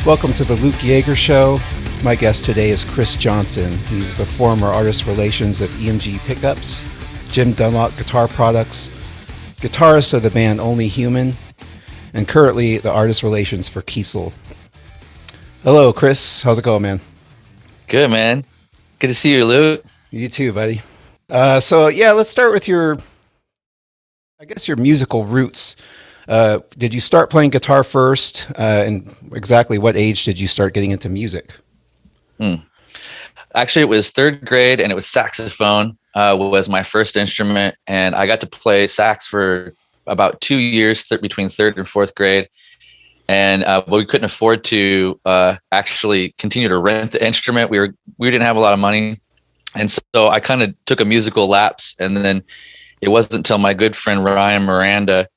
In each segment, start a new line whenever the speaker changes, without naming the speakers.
Welcome to the Luke Jaeger Show. My guest today is Chrys Johnson. He's the former artist relations of EMG Pickups, Jim Dunlop Guitar Products, guitarist of the band Only Human, and currently the artist relations for Kiesel. Hello, Chrys. How's it going, man?
Good, man. Good to see you, Luke.
You too, buddy. Let's start with your musical roots. Did you start playing guitar first? And exactly what age did you start getting into music?
Actually, it was third grade, and it was saxophone was my first instrument. And I got to play sax for about 2 years between third and fourth grade. And but we couldn't afford to actually continue to rent the instrument. We didn't have a lot of money. And so I kind of took a musical lapse. And then it wasn't until my good friend Ryan Miranda,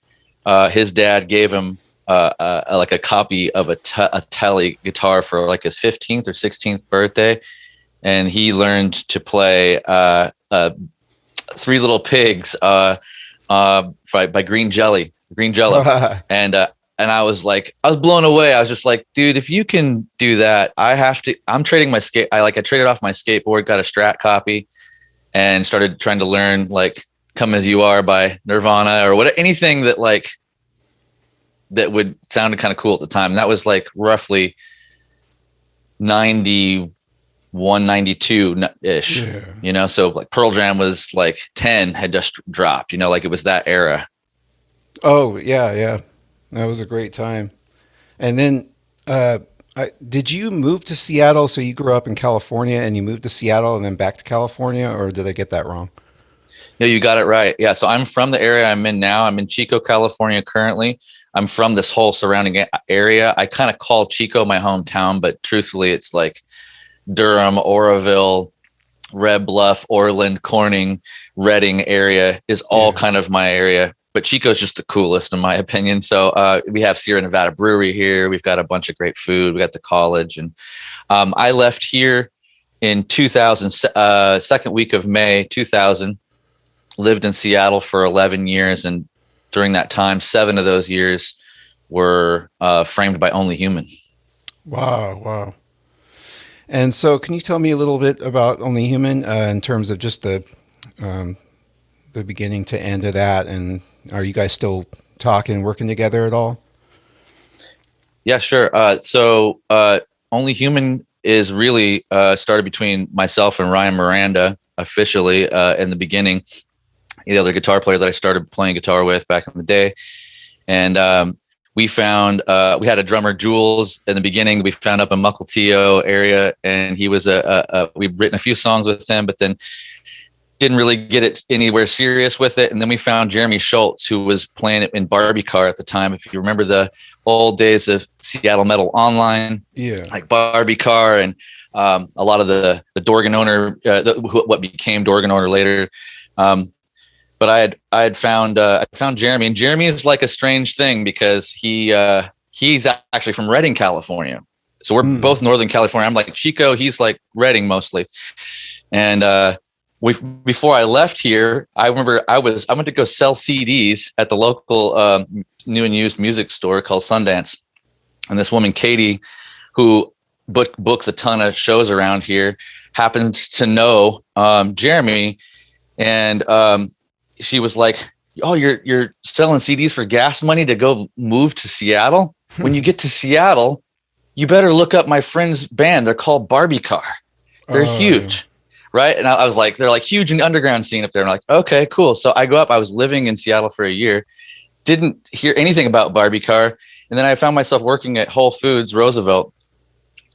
his dad gave him like a copy of a Tele guitar for like his 15th or 16th birthday. And he learned to play Three Little Pigs by Green Jelly. And I was blown away. I was just like, dude, if you can do that, I'm trading my I traded off my skateboard, got a Strat copy, and started trying to learn like Come As You Are by Nirvana or anything that would sound kind of cool at the time. And that was like roughly 91, 92 ish, so like Pearl Jam was like 10 had just dropped, like it was that era.
Oh yeah. That was a great time. And then, did you move to Seattle? So you grew up in California and you moved to Seattle and then back to California, or did I get that wrong?
No, you got it right. Yeah. So I'm from the area I'm in now. I'm in Chico, California currently. I'm from this whole surrounding area. I kind of call Chico my hometown, but truthfully, it's like Durham, Oroville, Red Bluff, Orland, Corning, Redding area is all kind of my area. But Chico's just the coolest in my opinion. So we have Sierra Nevada Brewery here. We've got a bunch of great food. We got the college. And I left here in 2000, second week of May, 2000, lived in Seattle for 11 years. And during that time, 7 of those years were framed by Only Human.
Wow. And so can you tell me a little bit about Only Human in terms of just the beginning to end of that? And are you guys still talking, working together at all?
Yeah, sure. So Only Human is really started between myself and Ryan Miranda officially in the beginning, the other guitar player that I started playing guitar with back in the day. And we found, we had a drummer, Jules, in the beginning. We found up in Mukilteo area, and he was we'd written a few songs with him, but then didn't really get it anywhere serious with it. And then we found Jeremy Schultz, who was playing it in Barbie Car at the time. If you remember the old days of Seattle Metal Online, like Barbie Car and a lot of the Dorgan owner, what became Dorgan owner later. But I had found Jeremy, and Jeremy is like a strange thing because he's actually from Redding, California. So we're both Northern California. I'm like Chico, he's like Redding mostly. And before I left here, I remember I went to go sell CDs at the local new and used music store called Sundance. And this woman, Katie, who books a ton of shows around here, happens to know Jeremy. And she was like, "Oh, you're selling CDs for gas money to go move to Seattle? When you get to Seattle, you better look up my friend's band. They're called Barbie Car. They're huge." Right. And I was like, they're like huge in the underground scene up there. I'm like, okay, cool. So I go up, I was living in Seattle for a year, didn't hear anything about Barbie Car. And then I found myself working at Whole Foods, Roosevelt,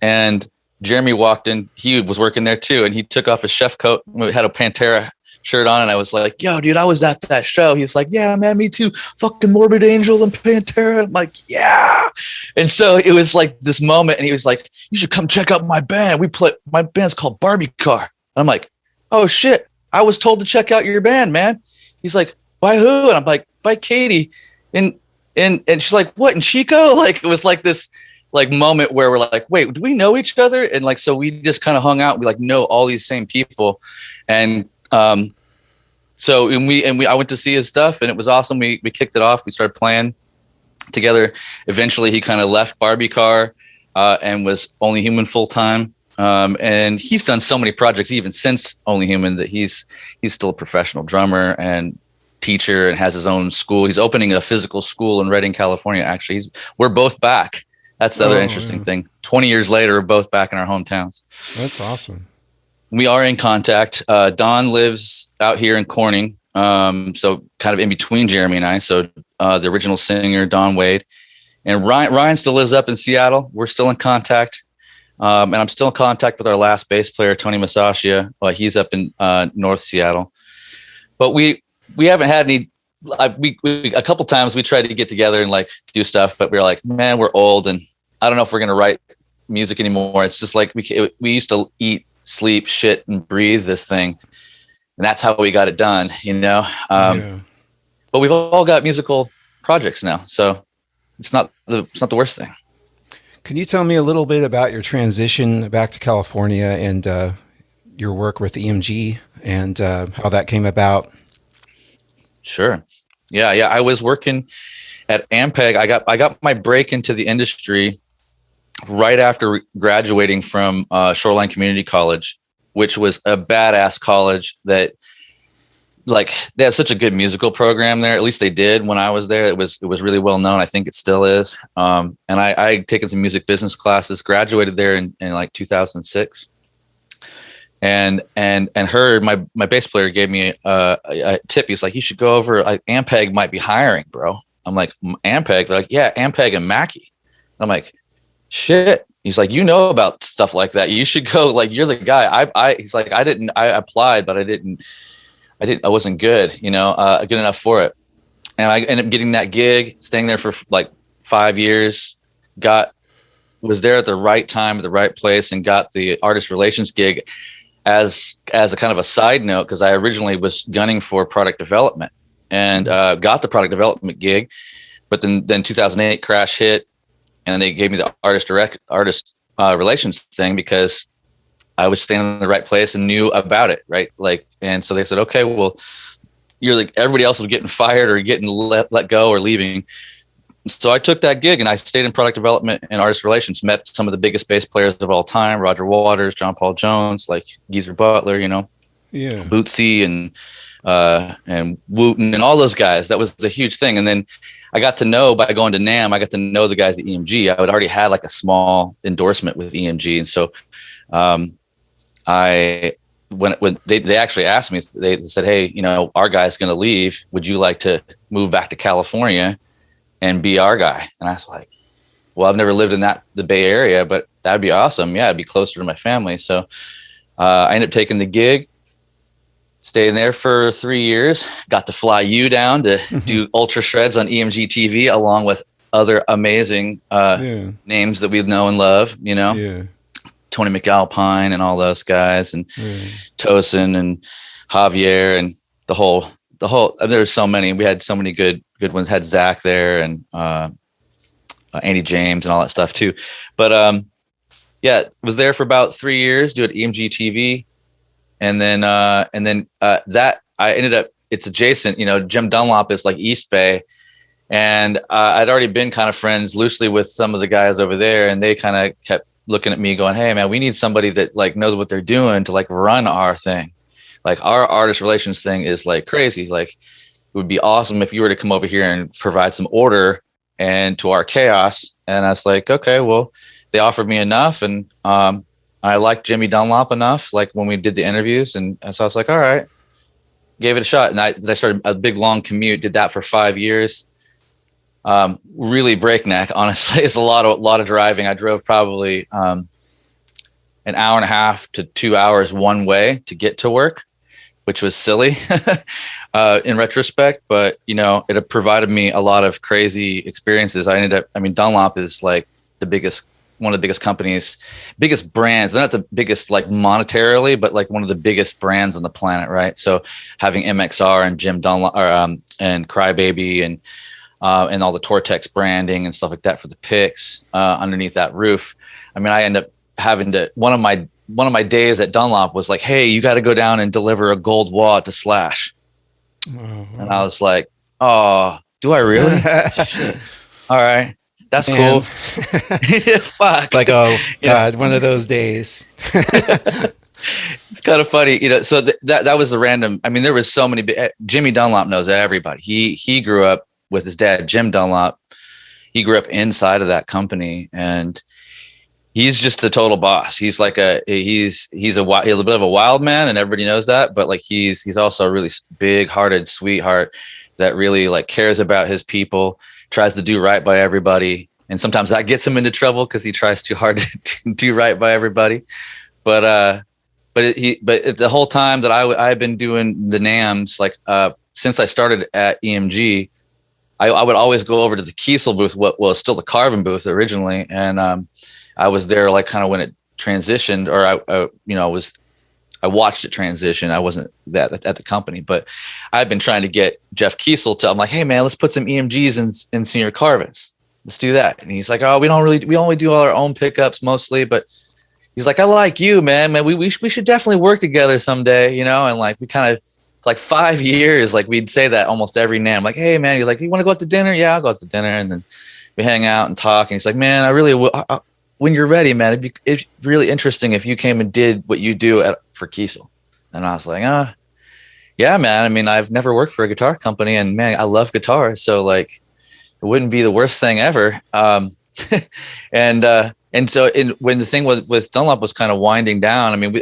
and Jeremy walked in. He was working there too. And he took off his chef coat, had a Pantera shirt on. And I was like, yo, dude, I was at that show. He was like, yeah, man, me too. Fucking Morbid Angel and Pantera. I'm like, yeah. And so it was like this moment. And he was like, you should come check out my band. My band's called Barbie Car. I'm like, oh shit, I was told to check out your band, man. He's like, by who? And I'm like, by Katie. And she's like, what, in Chico? Like, it was like this like moment where we're like, wait, do we know each other? And like, so we just kind of hung out. We like know all these same people. And I went to see his stuff and it was awesome. We kicked it off. We started playing together. Eventually he kind of left Barbie Car and was Only Human full time. And he's done so many projects even since Only Human that he's still a professional drummer and teacher and has his own school. He's opening a physical school in Redding, California. Actually, we're both back. That's the other interesting thing. 20 years later, we're both back in our hometowns.
That's awesome.
We are in contact. Don lives out here in Corning. So kind of in between Jeremy and I. So the original singer, Don Wade, and Ryan still lives up in Seattle. We're still in contact. And I'm still in contact with our last bass player, Tony Masashia. He's up in North Seattle. But we haven't had any. We a couple times we tried to get together and like do stuff, but we were like, man, we're old, and I don't know if we're gonna write music anymore. It's just like we used to eat, sleep, shit, and breathe this thing, and that's how we got it done, you know. But we've all got musical projects now, so it's not the worst thing.
Can you tell me a little bit about your transition back to California and your work with EMG and how that came about?
Sure. Yeah. I was working at Ampeg. I got my break into the industry right after graduating from Shoreline Community College, which was a badass college that, like, they have such a good musical program there. At least they did when I was there. It was really well known. I think it still is. And I had taken some music business classes, graduated there in like 2006. And heard my bass player gave me a tip. He's like, you should go over. Ampeg might be hiring, bro. I'm like, Ampeg? They're like, yeah, Ampeg and Mackie. I'm like, shit. He's like, you know about stuff like that. You should go. Like, you're the guy. He's like, I applied, but I wasn't good, you know, good enough for it. And I ended up getting that gig, staying there for like 5 years. Was there at the right time, at the right place, and got the artist relations gig as a kind of a side note, because I originally was gunning for product development and got the product development gig, but then 2008 crash hit, and they gave me the artist relations thing because I was standing in the right place and knew about it, right? Like, and so they said, okay, well, you're like everybody else was getting fired or getting let go or leaving. So I took that gig and I stayed in product development and artist relations, met some of the biggest bass players of all time, Roger Waters, John Paul Jones, like Geezer Butler, you know, Bootsy and Wooten and all those guys. That was a huge thing. And then I got to know, by going to NAMM, I got to know the guys at EMG. I had already had like a small endorsement with EMG. And so when they actually asked me, they said, hey, you know, our guy's going to leave. Would you like to move back to California and be our guy? And I was like, well, I've never lived in the Bay Area, but that'd be awesome. Yeah, I'd be closer to my family. So I ended up taking the gig, staying there for 3 years, got to fly you down to do ultra shreds on EMG TV, along with other amazing names that we know and love, you know, Tony McAlpine and all those guys, and Tosin and Javier and the whole, there's so many. We had so many good ones. Had Zach there and Andy James and all that stuff too. But was there for about 3 years doing EMG TV, and then that I ended up. It's adjacent. You know, Jim Dunlop is like East Bay, and I'd already been kind of friends loosely with some of the guys over there, and they kind of kept looking at me going, hey man, we need somebody that like knows what they're doing to like run our thing. Like, our artist relations thing is like crazy. Like, it would be awesome if you were to come over here and provide some order and to our chaos. And I was like, okay, well, they offered me enough, and I liked Jimmy Dunlop enough, like when we did the interviews, and so I was like, all right, gave it a shot. And I started a big long commute, did that for 5 years. Really breakneck, honestly. It's a lot of driving. I drove probably an hour and a half to 2 hours one way to get to work, which was silly in retrospect, but you know, it provided me a lot of crazy experiences. Dunlop is like one of the biggest companies, biggest brands. They're not the biggest like monetarily, but like one of the biggest brands on the planet, right? So having MXR and Jim Dunlop and Crybaby and all the Tortex branding and stuff like that for the picks underneath that roof. I mean, I end up having to, one of my days at Dunlop was like, hey, you got to go down and deliver a gold wad to Slash. And I was like, oh, do I really? Shit. All right. That's
Man.
cool. Fuck.
Like, oh
You know,
God, one of those days.
it's kind of funny, So that was the random. I mean, there was so many. Jimmy Dunlop knows everybody. He grew up with his dad, Jim Dunlop. He grew up inside of that company, and he's just a total boss. He's like he's a bit of a wild man, and everybody knows that. But like he's also a really big-hearted sweetheart that really like cares about his people, tries to do right by everybody, and sometimes that gets him into trouble because he tries too hard to do right by everybody. But the whole time that I've been doing the NAMs, like since I started at EMG, I would always go over to the Kiesel booth, what was still the Carbon booth originally, and I was there like kind of when it transitioned, or I watched it transition. I wasn't at the company, but I've been trying to get Jeff Kiesel to. I'm like, hey man, let's put some EMGs in senior Carvins. Let's do that. And he's like, oh, we only do all our own pickups mostly, but he's like, I like you, man. We should definitely work together someday, And like we kind of like 5 years, like we'd say that almost every NAM. Like, hey man, you're like, you want to go out to dinner? Yeah, I'll go out to dinner, and then we hang out and talk. And he's like, man, I really when you're ready, man, it's really interesting if you came and did what you do for Kiesel. And I was like, yeah, man. I mean, I've never worked for a guitar company, and man, I love guitars. So like, it wouldn't be the worst thing ever. And so when the thing with Dunlop was kind of winding down, I mean,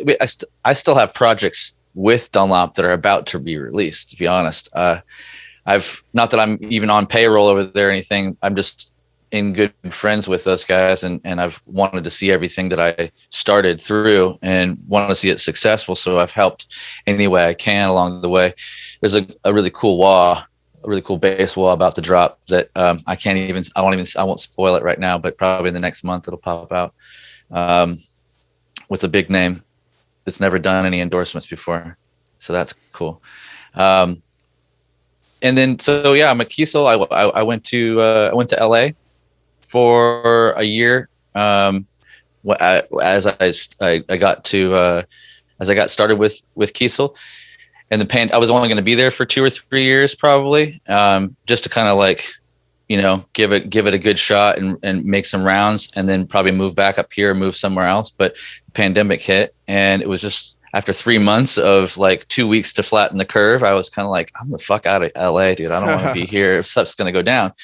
I still have projects with Dunlop that are about to be released, to be honest. I've not that I'm even on payroll over there or anything. I'm just in good friends with those guys, and I've wanted to see everything that I started through and want to see it successful. So I've helped any way I can along the way. There's a really cool bass wall about to drop that I won't spoil it right now, but probably in the next month it'll pop out with a big name that's never done any endorsements before. So that's cool. And then, so yeah, I'm at Kiesel. I went to LA for a year. As I got started with Kiesel, and I was only going to be there for 2 or 3 years, probably, just to kind of like, give it a good shot and make some rounds, and then probably move back up here, move somewhere else. But the pandemic hit, and it was just after 3 months of like 2 weeks to flatten the curve, I was kind of like, I'm the fuck out of LA, dude. I don't want to be here if stuff's going to go down.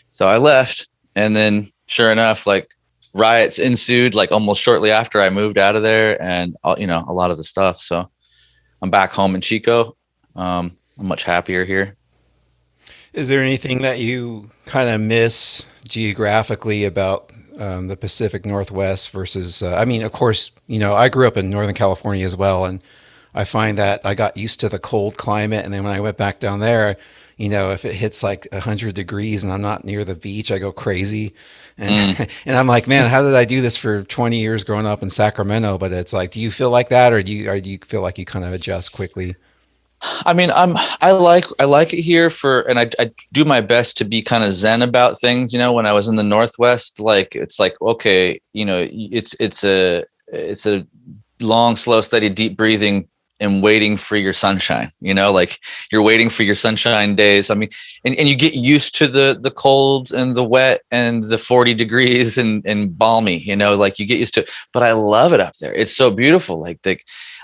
So I left, and then sure enough, like riots ensued like almost shortly after I moved out of there, and a lot of the stuff. So I'm back home in Chico. I'm much happier here.
Is there anything that you kind of miss geographically about the Pacific Northwest versus, I mean, of course, I grew up in Northern California as well, and I find that I got used to the cold climate. And then when I went back down there, if it hits like 100 degrees and I'm not near the beach, I go crazy. And and I'm like, man, how did I do this for 20 years growing up in Sacramento? But it's like, do you feel like that, or do you feel like you kind of adjust quickly?
I mean, I like it here and I do my best to be kind of zen about things. When I was in the Northwest, like, it's like, okay, it's a long, slow, steady, deep breathing and waiting for your sunshine, like you're waiting for your sunshine days. I mean, and you get used to the cold and the wet and the 40 degrees and balmy, like you get used to it. But I love it up there. It's so beautiful.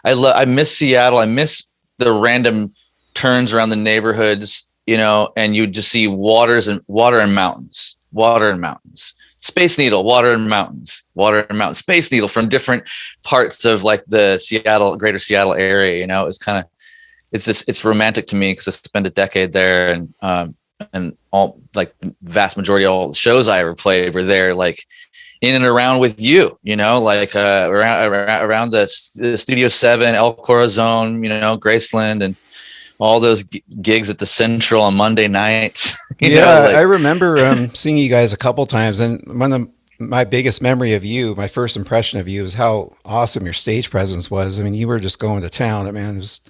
I miss Seattle. I miss the random turns around the neighborhoods, and you just see water and mountains, Space Needle, water and mountains, Space Needle from different parts of like the greater Seattle area. It's romantic to me because I spent a decade there, and all like the vast majority of all the shows I ever played were there, like in and around with you, like around the Studio 7, El Corazon, Graceland, and all those gigs at the Central on Monday nights.
I remember seeing you guys a couple times, and one of my biggest memory of you, my first impression of you, is how awesome your stage presence was. I mean, you were just going to town. Man, it was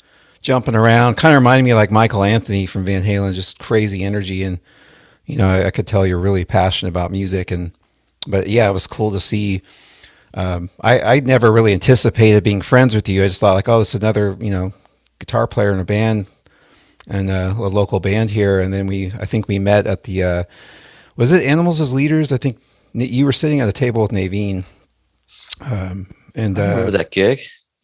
jumping around, kind of reminded me of like Michael Anthony from Van Halen, just crazy energy. And I could tell you're really passionate about music. But yeah, it was cool to see. I never really anticipated being friends with you. I just thought like, oh, this is another, guitar player in a band, and a local band here. And then I think we met at Was it Animals as Leaders? I think you were sitting at a table with Naveen. And
I remember that gig.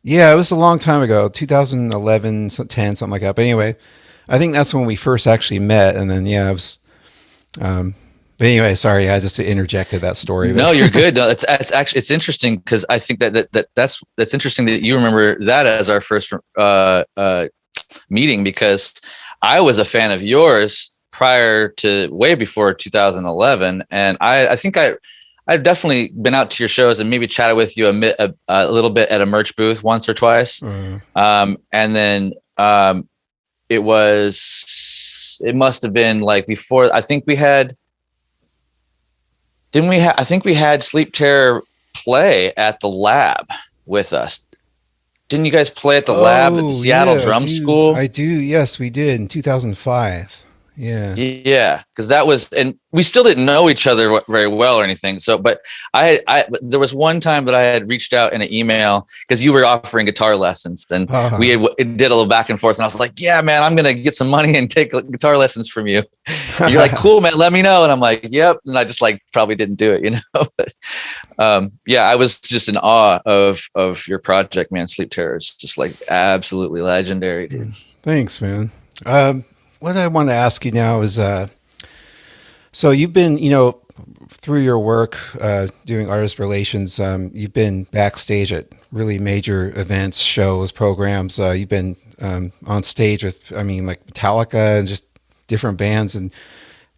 yeah, it was a long time ago, 2011, 10, something like that. But anyway, I think that's when we first actually met. And then, yeah, it was, but anyway, sorry, I just interjected that story.
No, you're good. No, it's actually, it's interesting because I think that's interesting that you remember that as our first meeting, because I was a fan of yours prior to way before 2011. And I think I've definitely been out to your shows and maybe chatted with you a little bit at a merch booth once or twice. And then it must have been like before. I think we had, didn't we have, I think we had Sleep Terror play at the lab with us. Didn't you guys play at the lab at the Seattle Drum School?
I do. Yes, we did in 2005.
Yeah, because that was, and we still didn't know each other very well or anything. So, but there was one time that I had reached out in an email because you were offering guitar lessons, and we did a little back and forth. And I was like, "Yeah, man, I'm gonna get some money and take guitar lessons from you." And you're like, "Cool, man, let me know." And I'm like, "Yep." And I just probably didn't do it, But, yeah, I was just in awe of your project, man. Sleep Terror is just absolutely legendary, dude.
Thanks, man. What I want to ask you now is, so you've been, through your work doing artist relations, you've been backstage at really major events, shows, programs. You've been on stage with, like Metallica and just different bands. And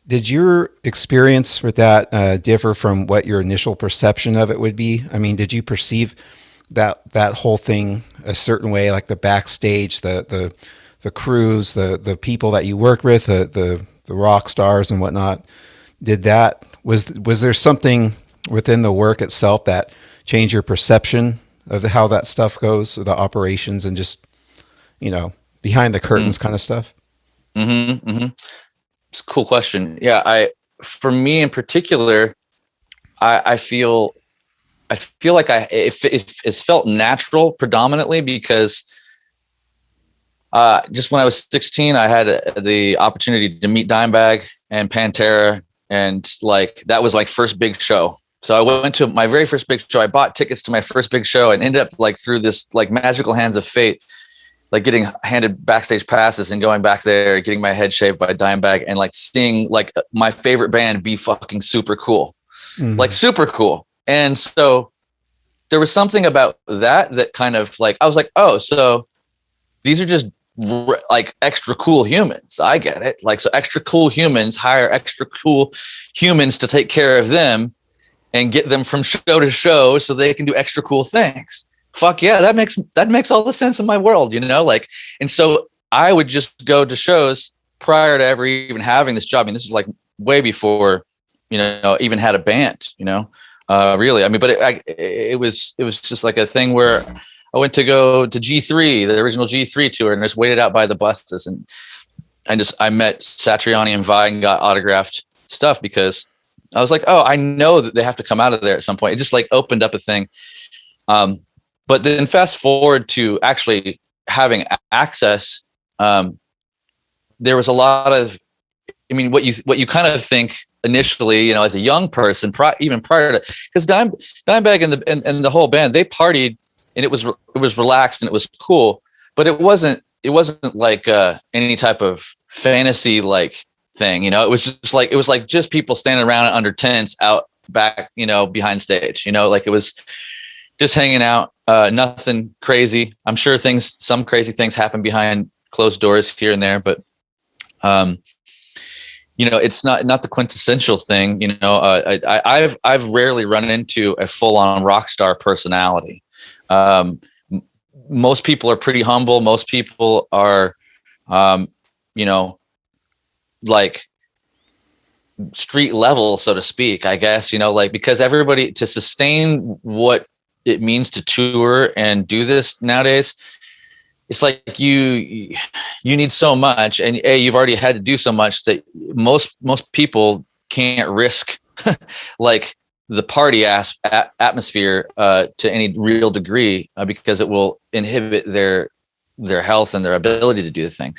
did your experience with that differ from what your initial perception of it would be? Did you perceive that whole thing a certain way, like the backstage, the crews, the people that you worked with, the rock stars and whatnot? Was there something within the work itself that changed your perception of how that stuff goes, the operations and just, behind the curtains kind of stuff?
It's a cool question. Yeah. For me in particular, I feel like it's felt natural predominantly because just when I was 16, I had the opportunity to meet Dimebag and Pantera, and that was first big show. So I went to my very first big show. I bought tickets to my first big show and ended up through this magical hands of fate, getting handed backstage passes and going back there, getting my head shaved by Dimebag, and seeing my favorite band be fucking super cool, super cool. And so there was something about that kind of I was like, oh, so these are just extra cool humans. I get it. So extra cool humans hire extra cool humans to take care of them and get them from show to show so they can do extra cool things. Fuck yeah, that makes all the sense in my world, and so I would just go to shows prior to ever even having this job. This is way before, even had a band, really. But it was just a thing where I went to go to G3, the original G3 tour, and just waited out by the buses, and I met Satriani and Vi and got autographed stuff because I was like, oh, I know that they have to come out of there at some point. It just opened up a thing. But then fast forward to actually having access, there was a lot of, what you kind of think initially, as a young person, even prior to, because Dimebag and the whole band, they partied. And it was relaxed and it was cool, but it wasn't any type of fantasy thing, it was just just people standing around under tents out back, behind stage, it was just hanging out, nothing crazy. I'm sure some crazy things happen behind closed doors here and there, but it's not the quintessential thing. I've rarely run into a full-on rock star personality. Most people are pretty humble. Most people are, street level, so to speak, I guess, because everybody, to sustain what it means to tour and do this nowadays, it's you need so much, and you've already had to do so much that most people can't risk the party atmosphere to any real degree because it will inhibit their health and their ability to do the thing.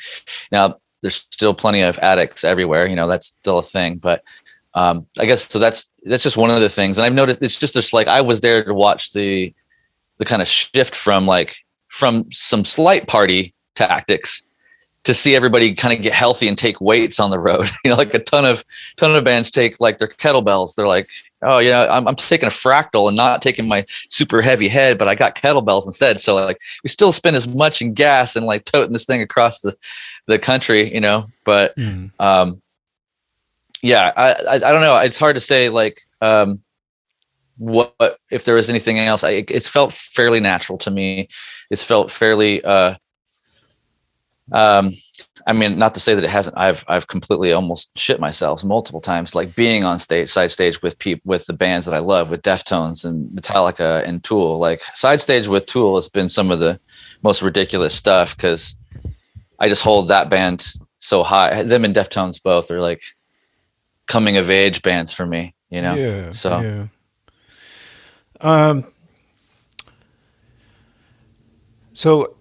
Now, there's still plenty of addicts everywhere, that's still a thing, but I guess so. That's just one of the things, and I've noticed it's just like I was there to watch the kind of shift from some slight party tactics to see everybody kind of get healthy and take weights on the road. Like a ton of bands take like their kettlebells. They're like, oh yeah, I'm taking a fractal and not taking my super heavy head, but I got kettlebells instead. So like we still spend as much in gas and like toting this thing across the country, but yeah, I don't know. It's hard to say like what if there was anything else. It's felt fairly natural to me. It's felt fairly I mean, not to say that it hasn't. I've completely almost shit myself multiple times, like being on side stage with the bands that I love, with Deftones and Metallica and Tool. Like side stage with Tool has been some of the most ridiculous stuff because I just hold that band so high. Them and Deftones both are like coming of age bands for me,
Yeah.
So
yeah. So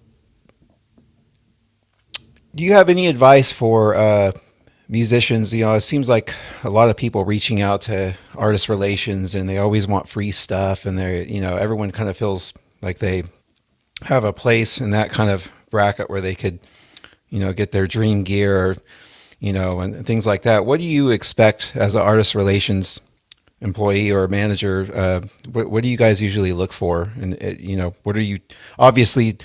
do you have any advice for musicians? It seems like a lot of people reaching out to artist relations, and they always want free stuff, and everyone kind of feels like they have a place in that kind of bracket where they could, get their dream gear, and things like that. What do you expect as an artist relations employee or manager? What do you guys usually look for? And what are you obviously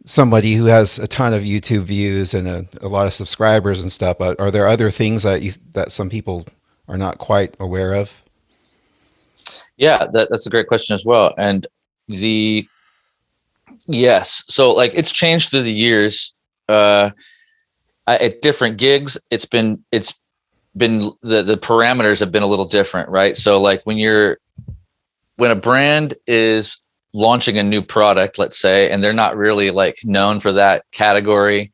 somebody who has a ton of YouTube views and a lot of subscribers and stuff, but are there other things that some people are not quite aware of?
Yeah, that's a great question as well. And yes, so like it's changed through the years. At different gigs, it's been the parameters have been a little different, right? So like when a brand is launching a new product, let's say, and they're not really like known for that category,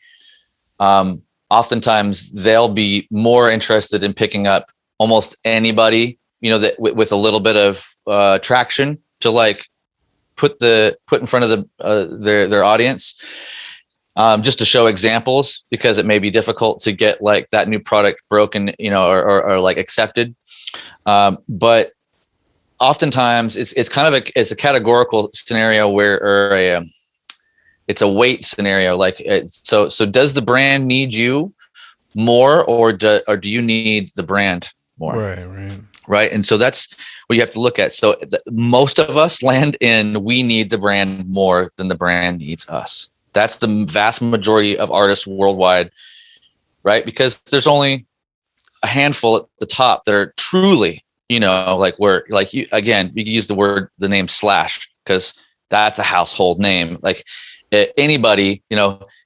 oftentimes they'll be more interested in picking up almost anybody, that with a little bit of traction to like put in front of their audience, just to show examples, because it may be difficult to get like that new product broken, or like accepted. But oftentimes it's kind of it's a categorical scenario where it's a weight scenario. Like so does the brand need you more, or do you need the brand more? Right. And so that's what you have to look at. So most of us land in, we need the brand more than the brand needs us. That's the vast majority of artists worldwide, right? Because there's only a handful at the top that are truly, like where, like you can use the name Slash, because that's a household name. Like anybody,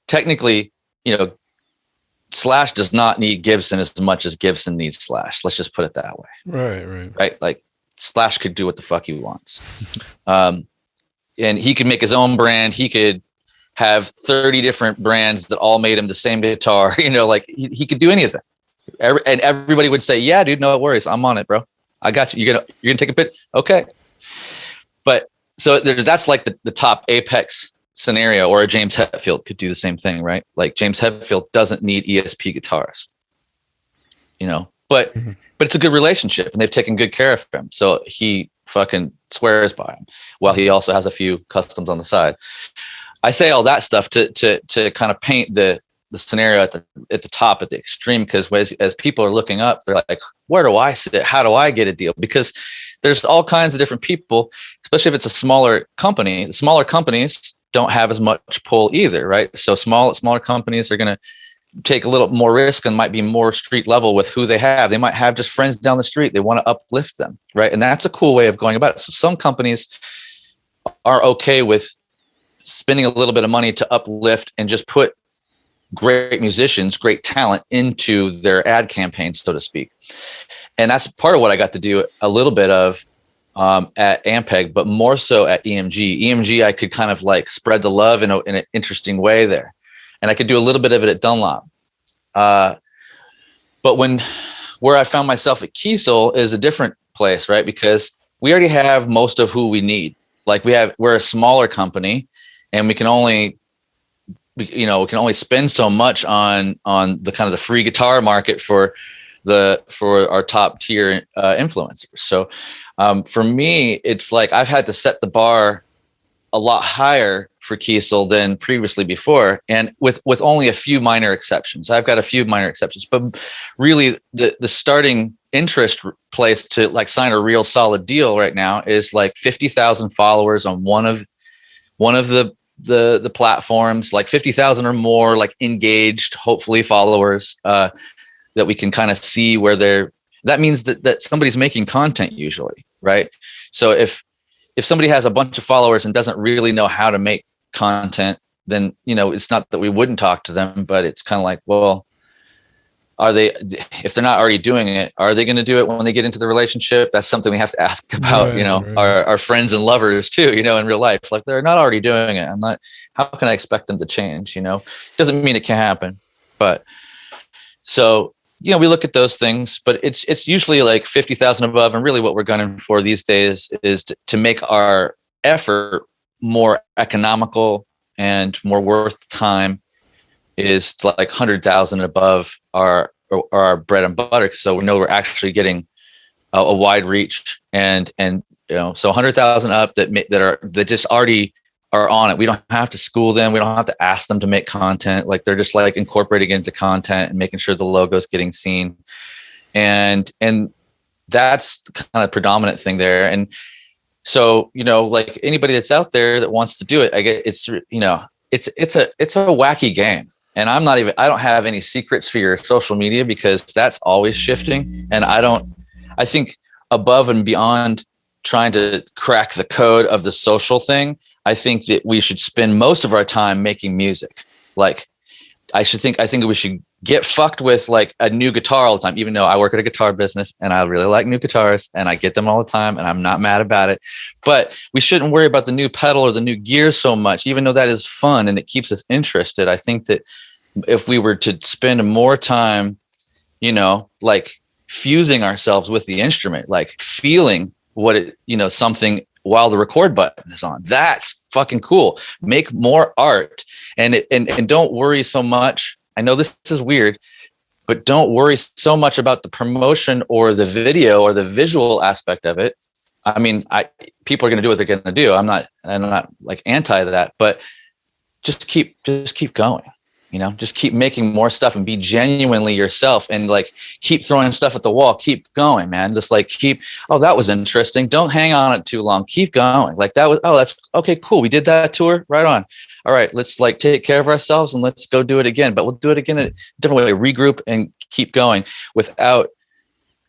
technically, Slash does not need Gibson as much as Gibson needs Slash. Let's just put it that way. Right. Like Slash could do what the fuck he wants. And he could make his own brand. He could have 30 different brands that all made him the same guitar, like he could do anything. And everybody would say, yeah, dude, no worries. I'm on it, bro. I got you. You're gonna take a bit. Okay. But so that's like the top apex scenario, or a James Hetfield could do the same thing, right? Like James Hetfield doesn't need ESP guitars, but it's a good relationship and they've taken good care of him. So he fucking swears by him, while he also has a few customs on the side. I say all that stuff to kind of paint the scenario at the top, at the extreme, because as people are looking up, they're like, where do I sit? How do I get a deal? Because there's all kinds of different people, especially if it's a smaller company. The smaller companies don't have as much pull either, right? So smaller companies are going to take a little more risk and might be more street level with who they have. They might have just friends down the street. They want to uplift them, right? And that's a cool way of going about it. So some companies are okay with spending a little bit of money to uplift and just put great musicians, great talent into their ad campaigns, so to speak. And that's part of what I got to do a little bit of at Ampeg, but more so at EMG. EMG, I could kind of like spread the love in an interesting way there. And I could do a little bit of it at Dunlop. But where I found myself at Kiesel is a different place, right? Because we already have most of who we need. Like we're a smaller company, and we can only spend so much on the kind of the free guitar market for for our top tier influencers. So for me, it's like I've had to set the bar a lot higher for Kiesel than previously before, and with only a few minor exceptions. I've got a few minor exceptions, but really the starting interest place to like sign a real solid deal right now is like 50,000 followers on one of the platforms, like 50,000 or more, like engaged, hopefully followers, that we can kind of see where that means that somebody's making content usually, right? So if somebody has a bunch of followers and doesn't really know how to make content, then, it's not that we wouldn't talk to them, but it's kind of like, well, if they're not already doing it, are they going to do it when they get into the relationship? That's something we have to ask about, right. Our friends and lovers too, in real life. Like, they're not already doing it. How can I expect them to change? Doesn't mean it can't happen, but so, we look at those things, but it's usually like 50,000 above. And really what we're gunning for these days is to make our effort more economical and more worth the time, is like 100,000 above our bread and butter. So we know we're actually getting a wide reach, and so 100,000 up that just already are on it. We don't have to school them. We don't have to ask them to make content. Like, they're just like incorporating into content and making sure the logo is getting seen. And that's kind of predominant thing there. And so, like anybody that's out there that wants to do it, I get it's a wacky game. And I don't have any secrets for your social media, because that's always shifting. And I think above and beyond trying to crack the code of the social thing, I think that we should spend most of our time making music. Like, I think we should get fucked with like a new guitar all the time, even though I work at a guitar business and I really like new guitars and I get them all the time and I'm not mad about it. But we shouldn't worry about the new pedal or the new gear so much, even though that is fun and it keeps us interested. I think that if we were to spend more time, like fusing ourselves with the instrument, like feeling what it, something while the record button is on, that's fucking cool. Make more art, and don't worry so much. I know this is weird, but don't worry so much about the promotion or the video or the visual aspect of it. I mean, people are going to do what they're going to do. I'm not like anti that, but just keep going. Just keep making more stuff and be genuinely yourself, and like keep throwing stuff at the wall. Keep going, man. Just like that was interesting. Don't hang on it too long. Keep going. Like that's okay. Cool. We did that tour. Right on. All right. Let's like take care of ourselves and let's go do it again. But we'll do it again in a different way. Regroup and keep going without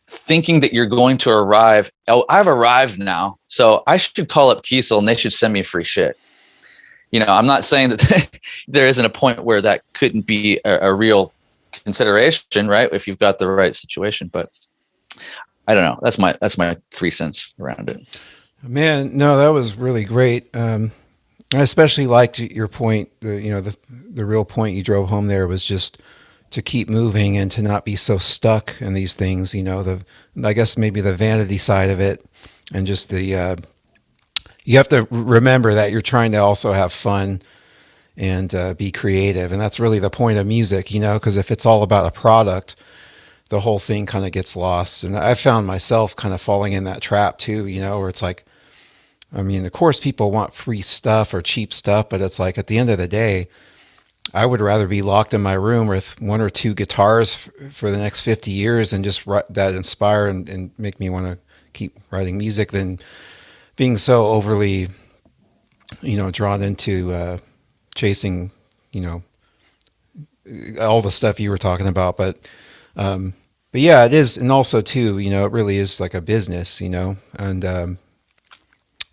thinking that you're going to arrive. Oh, I've arrived now, so I should call up Kiesel and they should send me free shit. I'm not saying that there isn't a point where that couldn't be a real consideration, right? If you've got the right situation, but I don't know. That's my 3 cents around it.
Man, no, that was really great. I especially liked your point. The real point you drove home there was just to keep moving and to not be so stuck in these things. I guess maybe the vanity side of it, and just the. You have to remember that you're trying to also have fun and be creative. And that's really the point of music, because if it's all about a product, the whole thing kind of gets lost. And I found myself kind of falling in that trap too, where it's like, I mean, of course people want free stuff or cheap stuff, but it's like at the end of the day, I would rather be locked in my room with one or two guitars for the next 50 years and just that inspire and make me want to keep writing music than being so overly, drawn into chasing, all the stuff you were talking about. But yeah, it is. And also too, it really is like a business, and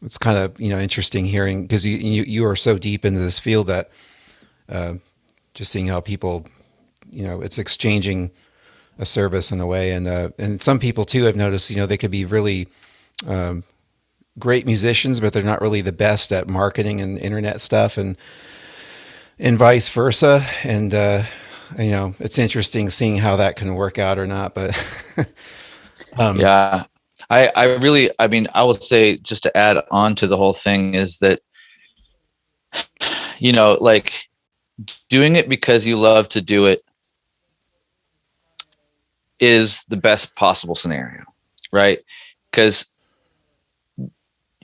it's kind of, interesting hearing, because you are so deep into this field that just seeing how people, it's exchanging a service in a way. And some people too, I've noticed, they could be really, great musicians, but they're not really the best at marketing and internet stuff, and vice versa. And it's interesting seeing how that can work out or not. But
yeah, I will say, just to add on to the whole thing, is that like doing it because you love to do it is the best possible scenario, right? Because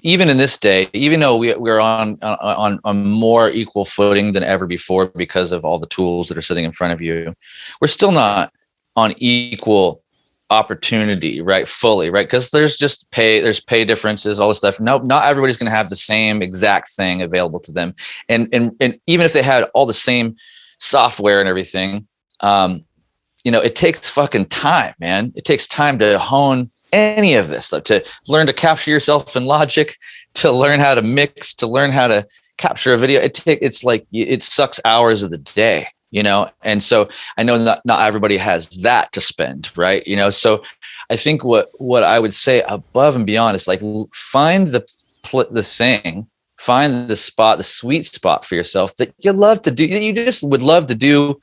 even in this day, even though we're on more equal footing than ever before because of all the tools that are sitting in front of you, we're still not on equal opportunity, right? Fully, right? Because there's pay differences, all this stuff. No, not everybody's going to have the same exact thing available to them, and even if they had all the same software and everything, it takes fucking time, man. It takes time to hone any of this stuff, to learn to capture yourself in Logic, to learn how to mix, to learn how to capture a video. It's like it sucks hours of the day, and so I know not everybody has that to spend, right? So I think what I would say above and beyond is like find the thing, find the spot, the sweet spot for yourself that you love to do, that you just would love to do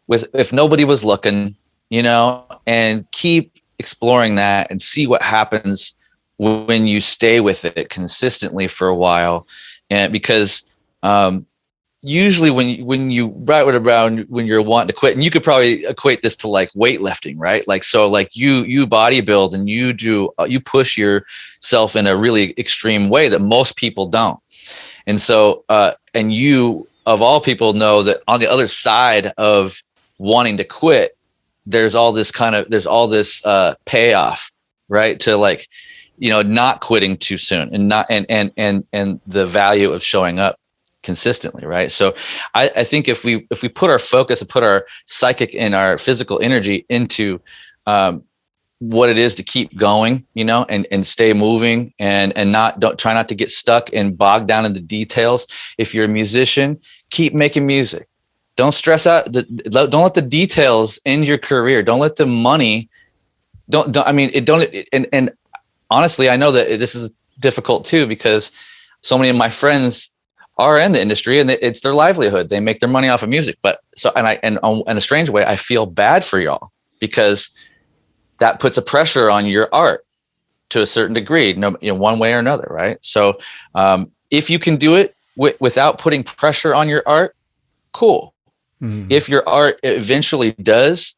with if nobody was looking, and keep exploring that and see what happens when you stay with it consistently for a while. And because usually when you right around when you're wanting to quit, and you could probably equate this to like weightlifting, right? Like, so like you bodybuild and you push yourself in a really extreme way that most people don't. And so and you of all people know that on the other side of wanting to quit, there's all this payoff, right? To like, not quitting too soon, and not, and the value of showing up consistently. Right. So I think if we put our focus and put our psychic and our physical energy into what it is to keep going, and stay moving and don't try not to get stuck and bogged down in the details. If you're a musician, keep making music. Don't stress out. Don't let the details end your career. Don't let the money. And honestly, I know that this is difficult too, because so many of my friends are in the industry and it's their livelihood. They make their money off of music. But so, and in a strange way, I feel bad for y'all, because that puts a pressure on your art to a certain degree, one way or another, right? So if you can do it without putting pressure on your art, cool. Mm-hmm. If your art eventually does,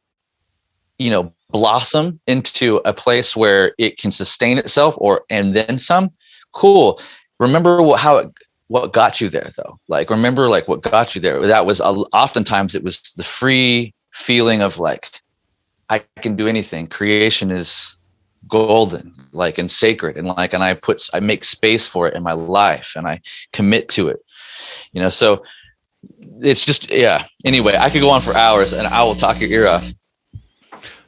blossom into a place where it can sustain itself and then some, cool. Remember what got you there though. Like, remember like what got you there. That was oftentimes it was the free feeling of like, I can do anything. Creation is golden, like, and sacred. And like, and I make space for it in my life and I commit to it, so it's just, yeah. Anyway, I could go on for hours and I will talk your ear off.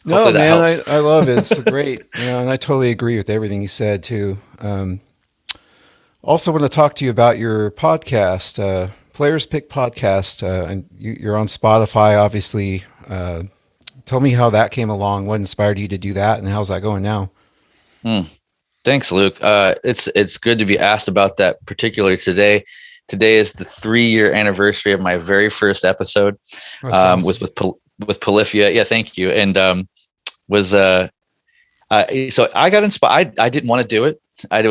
No, man, I love it. It's great. And I totally agree with everything you said too. Also want to talk to you about your podcast, Players Pick Podcast. And you're on Spotify, obviously. Tell me how that came along. What inspired you to do that, and how's that going now?
Thanks, Luke. It's good to be asked about that, particularly today. Today is the 3-year anniversary of my very first episode. Awesome. Was with Polyphia. Yeah, thank you. And so I got inspired. I didn't want to do it. I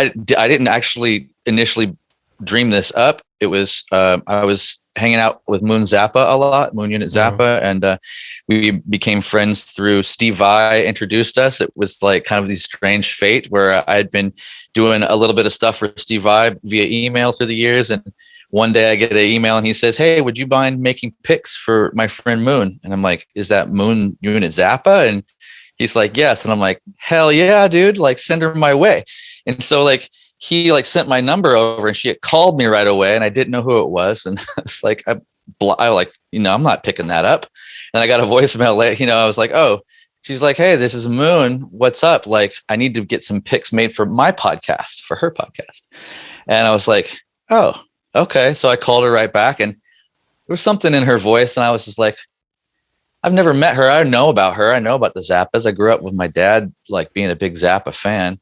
didn't actually initially dream this up. It was I was hanging out with Moon Unit Zappa, and we became friends through Steve Vai introduced us. It was like kind of this strange fate where I had been doing a little bit of stuff for Steve Vai via email through the years, and one day I get an email and he says, "Hey, would you mind making picks for my friend Moon?" And I'm like, "Is that Moon Unit Zappa?" And he's like, "Yes." And I'm like, "Hell yeah, dude! Like, send her my way." And so like he like sent my number over, and she had called me right away, and I didn't know who it was, and it's like I'm not picking that up. And I got a voicemail late, I was like, "Oh." She's like, "Hey, this is Moon. What's up? Like, I need to get some picks made for my podcast, for her podcast." And I was like, "Oh, okay." So I called her right back, and there was something in her voice, and I was just like, I've never met her. I know about her. I know about the Zappas. I grew up with my dad, like being a big Zappa fan.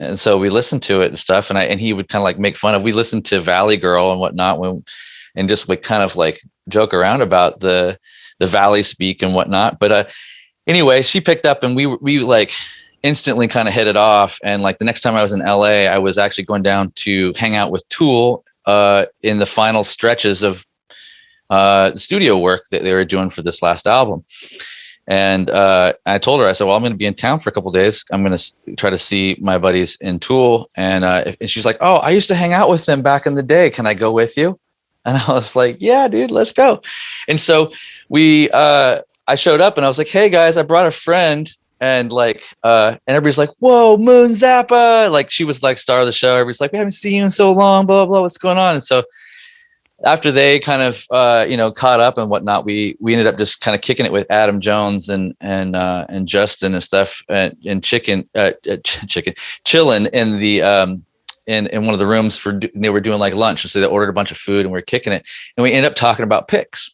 And so we listened to it and stuff. And he would kind of like make fun of, we listened to Valley Girl and whatnot, and just would kind of like joke around about the Valley speak and whatnot. But anyway, she picked up, and we like instantly kind of hit it off. And like the next time I was in LA, I was actually going down to hang out with Tool in the final stretches of studio work that they were doing for this last album. And I told her, I said, well, I'm going to be in town for a couple of days. I'm going to try to see my buddies in Tool. And she's like, oh, I used to hang out with them back in the day. Can I go with you? And I was like, yeah, dude, let's go. And so I showed up and I was like, hey guys, I brought a friend. And and everybody's like, whoa, Moon Zappa. Like, she was like star of the show. Everybody's like, we haven't seen you in so long, blah, blah, what's going on? And so after they kind of, caught up and whatnot, we ended up just kind of kicking it with Adam Jones and Justin and stuff and chilling in the, in one of the rooms they were doing like lunch. So they ordered a bunch of food and we were kicking it. And we ended up talking about picks.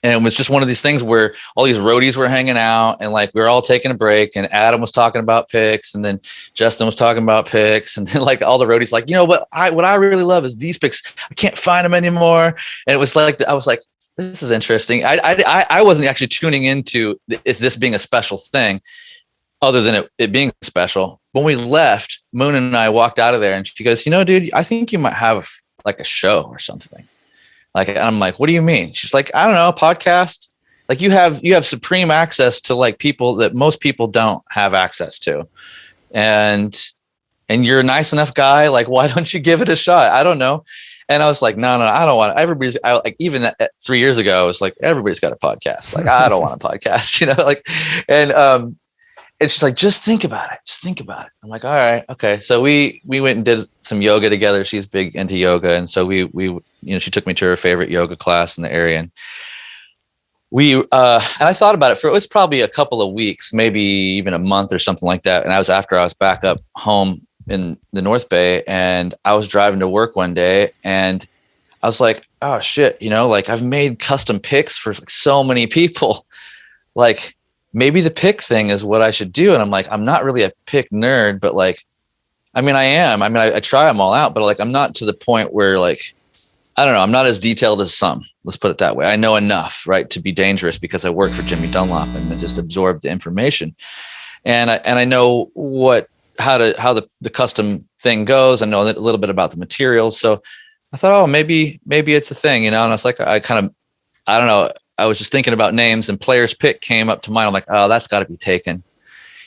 And it was just one of these things where all these roadies were hanging out and like we were all taking a break, and Adam was talking about picks, and then Justin was talking about picks, and then like all the roadies like, what I really love is these picks. I can't find them anymore. And it was like, I was like, this is interesting. I wasn't actually tuning into this being a special thing, other than it being special. When we left, Moon and I walked out of there, and she goes, dude, I think you might have like a show or something. Like, I'm like, what do you mean? She's like, I don't know, a podcast. Like you have supreme access to like people that most people don't have access to. And you're a nice enough guy. Like, why don't you give it a shot? I don't know. And I was like, no, I don't want it. Even 3 years ago, I was like, everybody's got a podcast. Like, I don't want a podcast, and she's like, just think about it. Just think about it. I'm like, all right, okay. So we went and did some yoga together. She's big into yoga. And so we she took me to her favorite yoga class in the area. And and I thought about it it was probably a couple of weeks, maybe even a month or something like that. And after I was back up home in the North Bay, and I was driving to work one day, and I was like, oh shit, like I've made custom picks for like so many people. Like, maybe the pick thing is what I should do. And I'm like, I'm not really a pick nerd, but like, I am. I try them all out, but like, I'm not to the point where like, I don't know, I'm not as detailed as some, let's put it that way. I know enough, right, to be dangerous because I work for Jimmy Dunlop and I just absorb the information. And I know how the custom thing goes. I know a little bit about the materials. So I thought, oh, maybe it's a thing, and I was like, I don't know. I was just thinking about names, and Player's Pick came up to mind. I'm like, oh, that's got to be taken.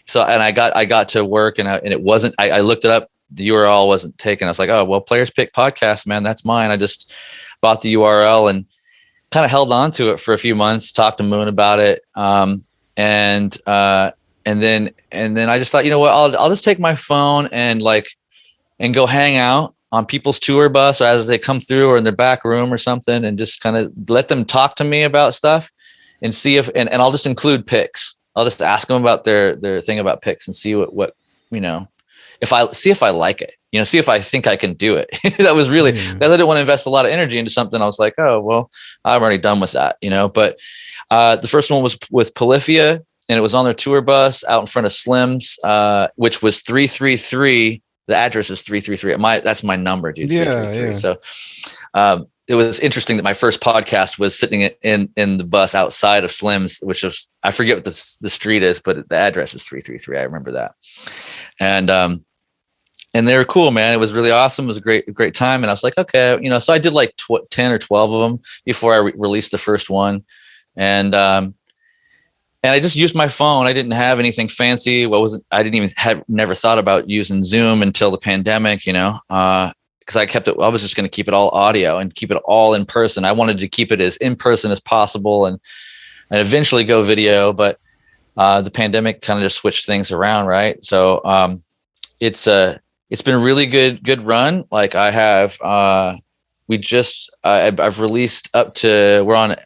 So, and I got to work, and it wasn't. I looked it up. The URL wasn't taken. I was like, oh well, Player's Pick podcast, man, that's mine. I just bought the URL and kind of held on to it for a few months. Talked to Moon about it, and then I just thought, I'll just take my phone and go hang out on people's tour bus as they come through, or in their back room or something, and just kind of let them talk to me about stuff and see and I'll just include picks. I'll just ask them about their thing about picks and see what if I like it, see if I think I can do it. That was really, I didn't want to invest a lot of energy into something. I was like, oh, well, I'm already done with that, but the first one was with Polyphia, and it was on their tour bus out in front of Slim's, which was 333. The address is 333. That's my number, dude. 333. Yeah. So it was interesting that my first podcast was sitting in the bus outside of Slim's, which was, I forget what the street is, but the address is 333. I remember that. And they were cool, man. It was really awesome. It was a great time. And I was like, okay, so I did like 10 or 12 of them before I released the first one. And I just used my phone. I didn't have anything fancy. I didn't even never thought about using Zoom until the pandemic, because I was just going to keep it all audio and keep it all in person. I wanted to keep it as in person as possible and eventually go video, but the pandemic kind of just switched things around. Right. So it's been a really good run. Like I have, I've released we're on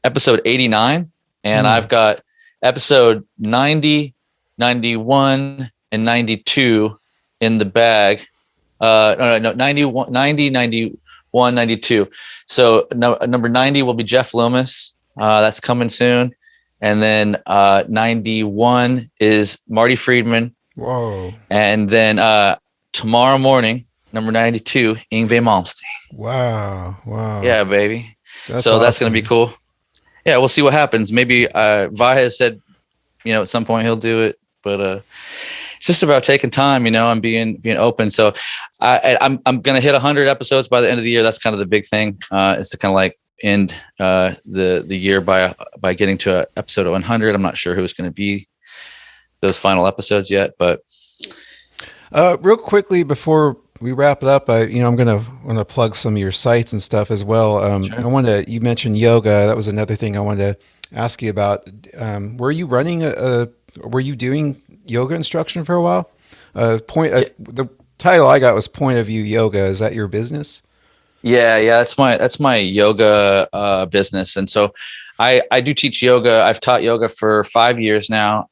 episode 89. And I've got episode 90, 91, and 92 in the bag. No, 91, 90, 91, 92. So number 90 will be Jeff Loomis. That's coming soon. And then 91 is Marty Friedman.
Whoa.
And then tomorrow morning, number 92, Yngwie Malmsteen.
Wow.
Yeah, baby.
That's
awesome. That's going to be cool. Yeah, we'll see what happens. Maybe Vahe said, at some point he'll do it, but it's just about taking time, and being open. So I'm going to hit 100 episodes by the end of the year. That's kind of the big thing, is to kind of like end the year by getting to episode 100. I'm not sure who's going to be those final episodes yet, but
real quickly before we wrap it up, I'm gonna plug some of your sites and stuff as well.
sure.
You mentioned yoga. That was another thing I wanted to ask you about. Were you running were you doing yoga instruction for a while? The title I got was Point of View Yoga. Is that your business?
Yeah, that's my yoga business, and so I do teach yoga. I've taught yoga for 5 years now,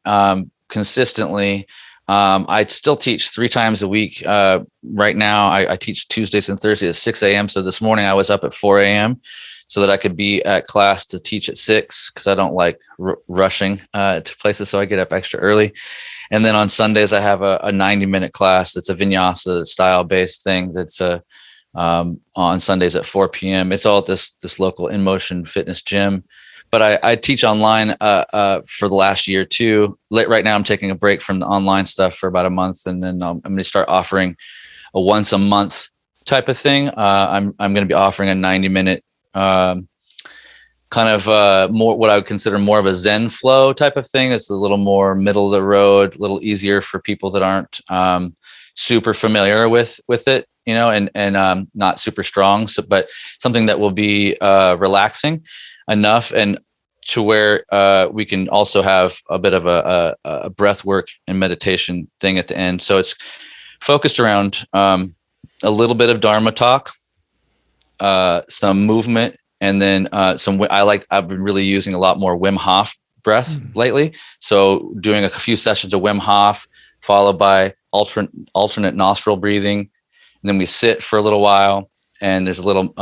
consistently. I still teach 3 times a week. Right now, I teach Tuesdays and Thursdays at 6 a.m. So this morning I was up at 4 a.m. so that I could be at class to teach at 6 because I don't like rushing to places. So I get up extra early. And then on Sundays, I have a 90-minute class that's a vinyasa style based thing that's on Sundays at 4 p.m. It's all at this local In Motion fitness gym. But I teach online for the last year too. Right now, I'm taking a break from the online stuff for about a month, and then I'm going to start offering a once a month type of thing. I'm going to be offering a 90-minute kind of more what I would consider more of a Zen flow type of thing. It's a little more middle of the road, a little easier for people that aren't super familiar with it, and not super strong. So, but something that will be relaxing enough and to where we can also have a bit of a breath work and meditation thing at the end. So it's focused around a little bit of Dharma talk, some movement, and then I've been really using a lot more Wim Hof breath lately. So doing a few sessions of Wim Hof followed by alternate nostril breathing. And then we sit for a little while and there's a little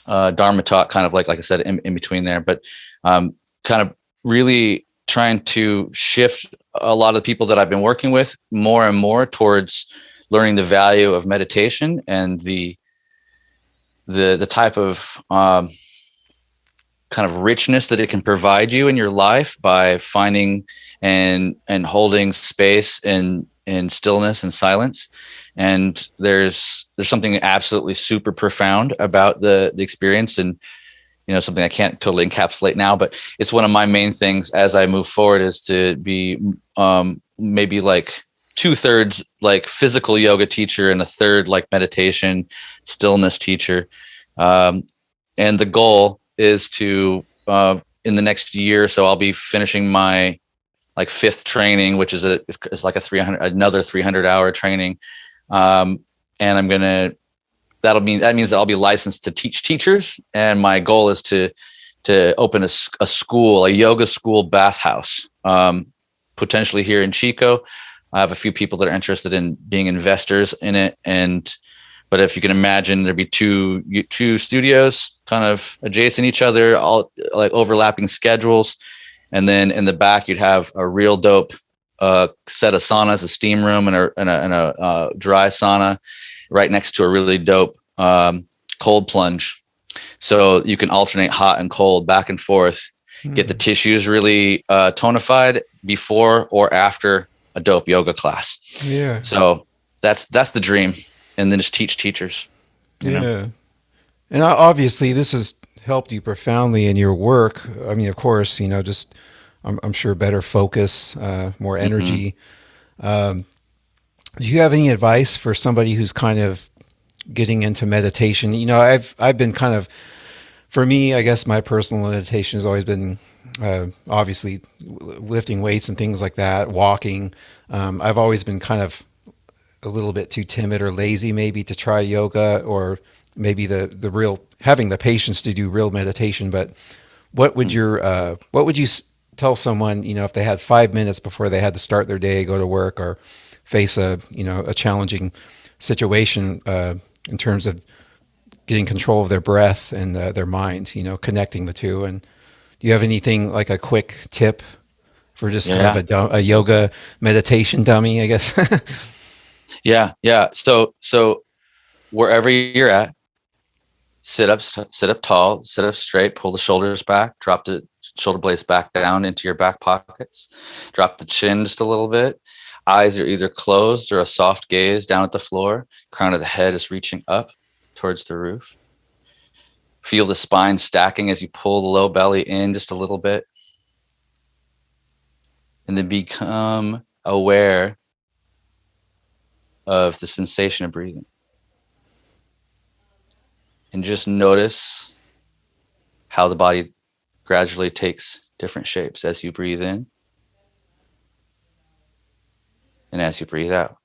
Dharma talk, kind of like I said, in between there, but kind of really trying to shift a lot of the people that I've been working with more and more towards learning the value of meditation and the type of kind of richness that it can provide you in your life by finding and holding space and stillness and silence. And there's something absolutely super profound about the experience, and something I can't totally encapsulate now, but it's one of my main things as I move forward is to be maybe like 2/3 like physical yoga teacher and 1/3 like meditation stillness teacher. And the goal is to in the next year, so I'll be finishing my like 5th training, which is like another 300-hour training. And that means that I'll be licensed to teach teachers. And my goal is to open a school, a yoga school bathhouse, potentially here in Chico. I have a few people that are interested in being investors in it. But if you can imagine, there'd be two studios kind of adjacent each other, all like overlapping schedules. And then in the back, you'd have a real dope set of saunas, a steam room and a dry sauna right next to a really dope cold plunge. So you can alternate hot and cold back and forth, get the tissues really tonified before or after a dope yoga class.
Yeah.
So that's the dream. And then just teach teachers.
Yeah. And obviously this has helped you profoundly in your work. I mean, of course, just I'm sure better focus, more energy. Do you have any advice for somebody who's kind of getting into meditation? I've been kind of, for me, I guess my personal meditation has always been obviously lifting weights and things like that, walking. I've always been kind of a little bit too timid or lazy maybe to try yoga, or maybe the real having the patience to do real meditation. But what would you tell someone, if they had 5 minutes before they had to start their day, go to work, or face a challenging situation in terms of getting control of their breath and their mind, connecting the two? And do you have anything like a quick tip for just kind of a yoga meditation dummy, I guess?
Yeah. So wherever you're at, sit up tall, sit up straight, pull the shoulders back, drop the shoulder blades back down into your back pockets, drop the chin just a little bit. Eyes are either closed or a soft gaze down at the floor. Crown of the head is reaching up towards the roof. Feel the spine stacking as you pull the low belly in just a little bit. And then become aware of the sensation of breathing. And just notice how the body gradually takes different shapes as you breathe in and as you breathe out.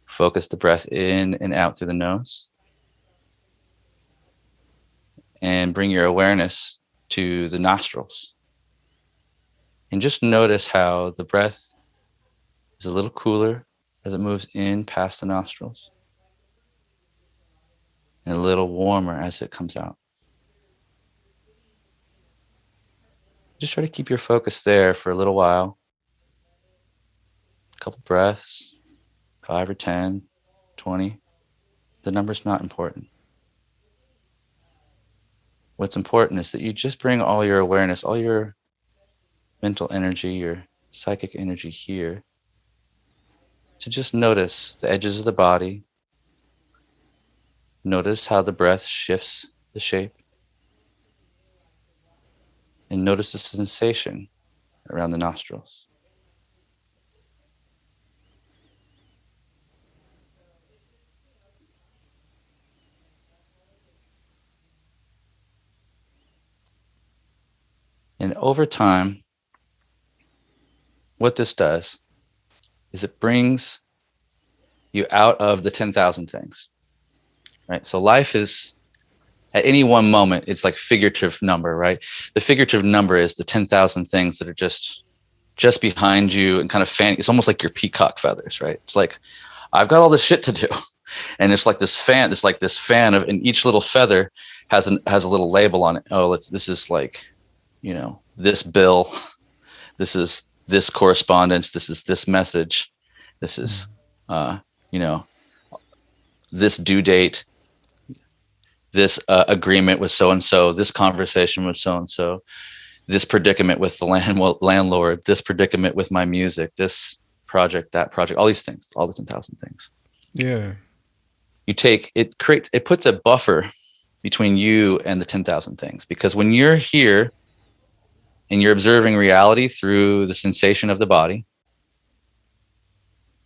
Focus the breath in and out through the nose. And bring your awareness to the nostrils. And just notice how the breath is a little cooler as it moves in past the nostrils, and a little warmer as it comes out. Just try to keep your focus there for a little while. A couple breaths, 5 or 10, 20. The number's not important. What's important is that you just bring all your awareness, all your mental energy, your psychic energy here, to just notice the edges of the body. Notice how the breath shifts the shape. And notice the sensation around the nostrils. And over time, what this does is it brings you out of the 10,000 things, right? So life is, at any one moment, it's like figurative number, right? The figurative number is the 10,000 things that are just behind you and kind of it's almost like your peacock feathers, right? It's like, I've got all this shit to do. And it's like this fan, and each little feather has a little label on it. Oh, this is like, this bill, this is this correspondence, this is this message, this is, this due date, this agreement with so-and-so, this conversation with so-and-so, this predicament with the landlord, this predicament with my music, this project, that project, all these things, all the 10,000 things.
Yeah.
It puts a buffer between you and the 10,000 things, because when you're here and you're observing reality through the sensation of the body,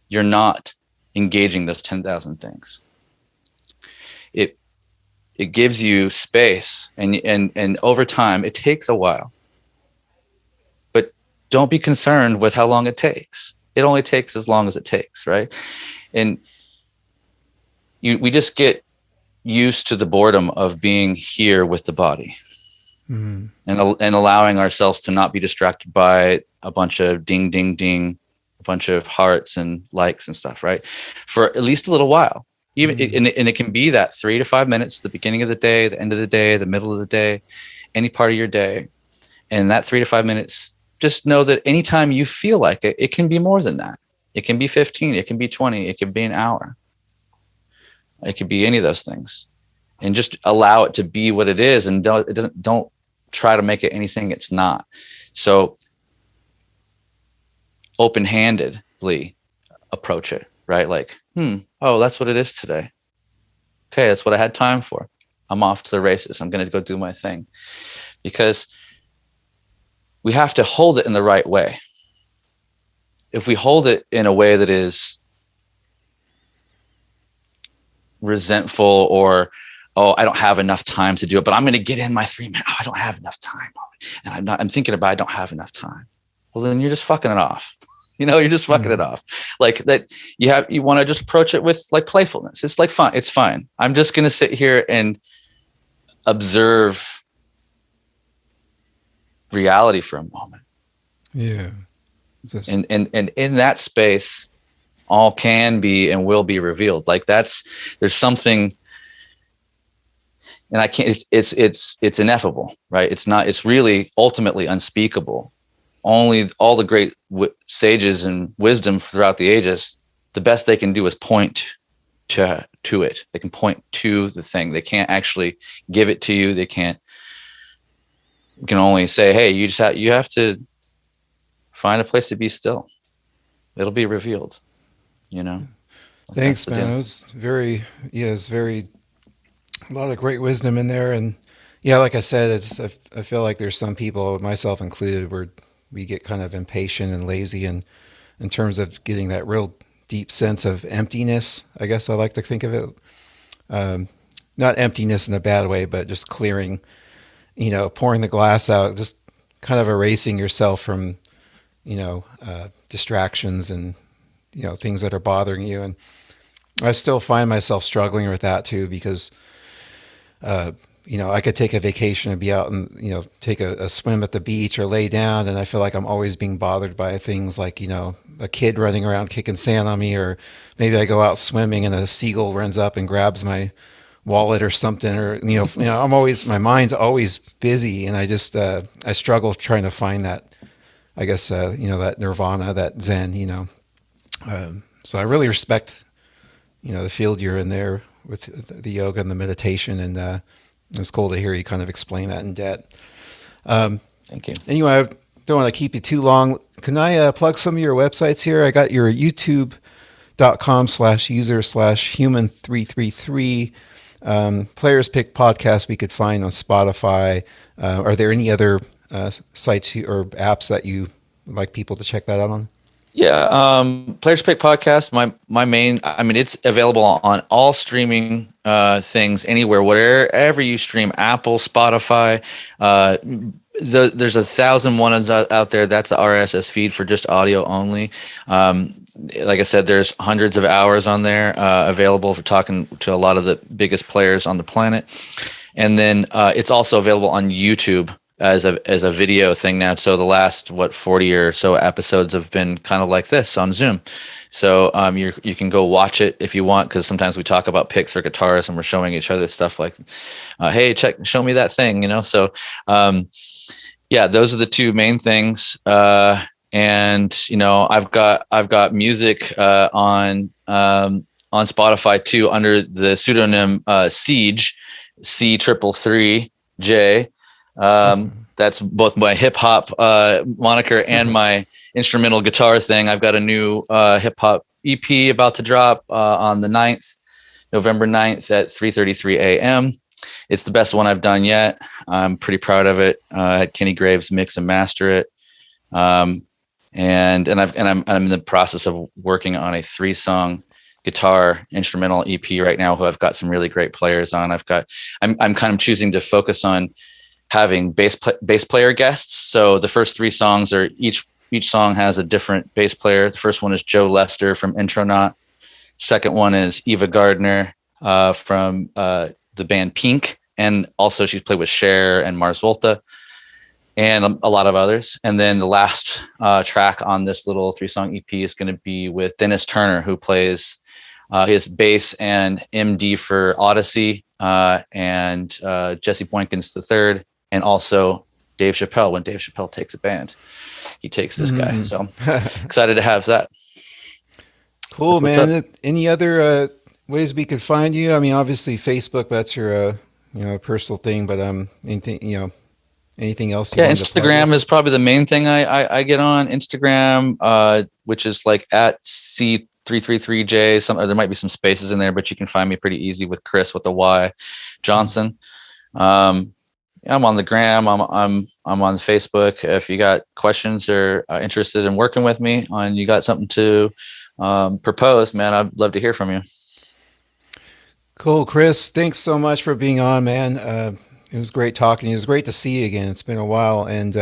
you're not engaging those 10,000 things. It gives you space, and over time, it takes a while. But don't be concerned with how long it takes. It only takes as long as it takes, right? And we just get used to the boredom of being here with the body. Mm-hmm. and allowing ourselves to not be distracted by a bunch of ding, ding, ding, a bunch of hearts and likes and stuff, right? For at least a little while. Even and it can be that 3 to 5 minutes, the beginning of the day, the end of the day, the middle of the day, any part of your day. And that 3 to 5 minutes, just know that anytime you feel like it, it can be more than that. It can be 15, it can be 20, it can be an hour. It could be any of those things. And just allow it to be what it is, and don't try to make it anything it's not. So open-handedly approach it, right? Like, oh, that's what it is today. Okay, that's what I had time for. I'm off to the races. I'm going to go do my thing. Because we have to hold it in the right way. If we hold it in a way that is resentful, or I don't have enough time to do it, but I'm going to get in my 3 minutes. I don't have enough time. And I'm thinking about, I don't have enough time. Well, then you're just fucking it off. You're just fucking it off. Like that. You want to just approach it with like playfulness. It's like fun. It's fine. I'm just going to sit here and observe reality for a moment.
Yeah.
And in that space, all can be and will be revealed. Like there's something, and I can't, it's ineffable, right? It's really ultimately unspeakable. Only all the great sages and wisdom throughout the ages, the best they can do is point to it. They can point to the thing. They can't actually give it to you. You can only say, hey, you have to find a place to be still. It'll be revealed, That's
Thanks,
the
man.
deal.
It was very, yeah, it's very, a lot of great wisdom in there. And yeah, like I said, I feel like there's some people, myself included, where we get kind of impatient and lazy and in terms of getting that real deep sense of emptiness. I guess I like to think of it. Um, Not emptiness in a bad way, but just clearing, pouring the glass out, just kind of erasing yourself from, distractions and, things that are bothering you. And I still find myself struggling with that too, because, uh, I could take a vacation and be out and, take a swim at the beach or lay down. And I feel like I'm always being bothered by things like, a kid running around kicking sand on me, or maybe I go out swimming and a seagull runs up and grabs my wallet or something, or, my mind's always busy. And I struggle trying to find that, I guess, that nirvana, that Zen, so I really respect, the field you're in there with the yoga and the meditation. And, it's cool to hear you kind of explain that in depth.
Thank you.
Anyway, I don't want to keep you too long. Can I plug some of your websites here? I got your youtube.com/user/human333. Players Pick podcast we could find on Spotify. Are there any other sites or apps that you would like people to check that out on?
Yeah, Players Pick podcast. My main. I mean, it's available on all streaming things anywhere, wherever you stream. Apple, Spotify. There's 1,000 ones out there. That's the RSS feed for just audio only. Like I said, there's hundreds of hours on there available for talking to a lot of the biggest players on the planet. And then it's also available on YouTube as a video thing now. So the last 40 or so episodes have been kind of like this on Zoom. So you can go watch it if you want, because sometimes we talk about picks or guitars and we're showing each other stuff like, hey, show me that thing, So yeah, those are the two main things. And I've got music on Spotify too under the pseudonym Siege, C333J. That's both my hip hop moniker and my instrumental guitar thing. I've got a new hip hop EP about to drop on the 9th, November 9th at 3:33 a.m. It's the best one I've done yet. I'm pretty proud of it. I had Kenny Graves mix and master it. And I'm in the process of working on a 3-song guitar instrumental EP right now, who I've got some really great players on. I'm kind of choosing to focus on having bass player guests. So the first 3 songs are each song has a different bass player. The first one is Joe Lester from Intronaut. Second one is Eva Gardner from the band Pink, and also she's played with Cher and Mars Volta and a lot of others. And then the last track on this little 3-song EP is going to be with Dennis Turner, who plays his bass and MD for Odyssey, and Jesse Boykins III, and also Dave Chappelle. When Dave Chappelle takes a band, he takes this guy. So excited to have that.
Cool, man. Any other ways we could find you? I mean, obviously Facebook, that's your personal thing, but anything else?
Yeah, Instagram is probably the main thing I get on. Instagram, which is like at C333J. There might be some spaces in there, but you can find me pretty easy with Chrys with the Y Johnson. I'm on the gram. I'm on Facebook. If you got questions or interested in working with me, and you got something to propose, man, I'd love to hear from you.
Cool, Chrys. Thanks so much for being on, man. It was great talking. It was great to see you again. It's been a while, and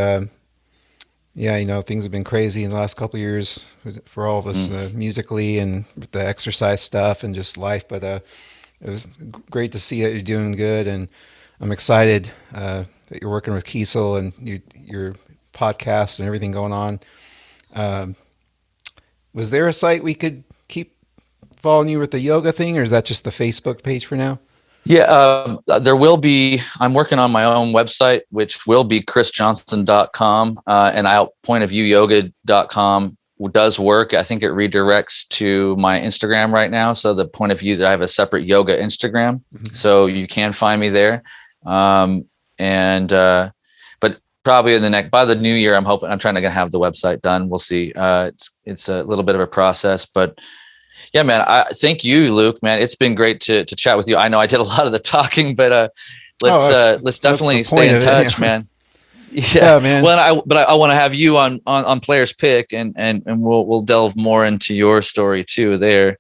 yeah, things have been crazy in the last couple of years for all of us, musically and with the exercise stuff and just life. But it was great to see that you're doing good, and I'm excited that you're working with Kiesel and your podcast and everything going on. Was there a site we could keep following you with the yoga thing, or is that just the Facebook page for now?
Yeah, there will be. I'm working on my own website, which will be chrysjohnson.com, and pointofviewyoga.com does work. I think it redirects to my Instagram right now. So the Point of View, that I have a separate yoga Instagram, so you can find me there. But probably by the new year, I'm trying to have the website done. We'll see. It's a little bit of a process, but Yeah, man. I thank you, Luke, man. It's been great to chat with you. I know I did a lot of the talking, but let's
that's the
definitely stay
point
in
of it.
touch,
Yeah,
man. Yeah.
yeah, man.
Well, I want to have you on Players Pick, and we'll delve more into your story too there.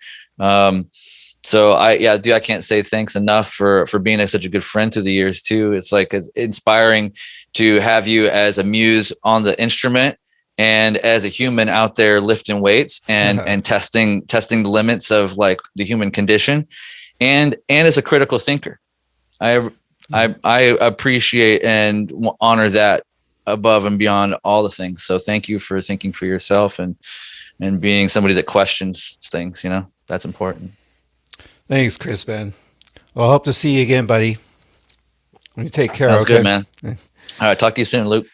So dude, I can't say thanks enough for being such a good friend through the years too. It's inspiring to have you as a muse on the instrument and as a human out there lifting weights and testing the limits of like the human condition, and as a critical thinker. I I appreciate and honor that above and beyond all the things. So thank you for thinking for yourself and being somebody that questions things. That's important.
Thanks, Chris, man. Well, I hope to see you again, buddy. You take care,
Sounds good,
okay?
man. All right. Talk to you soon, Luke.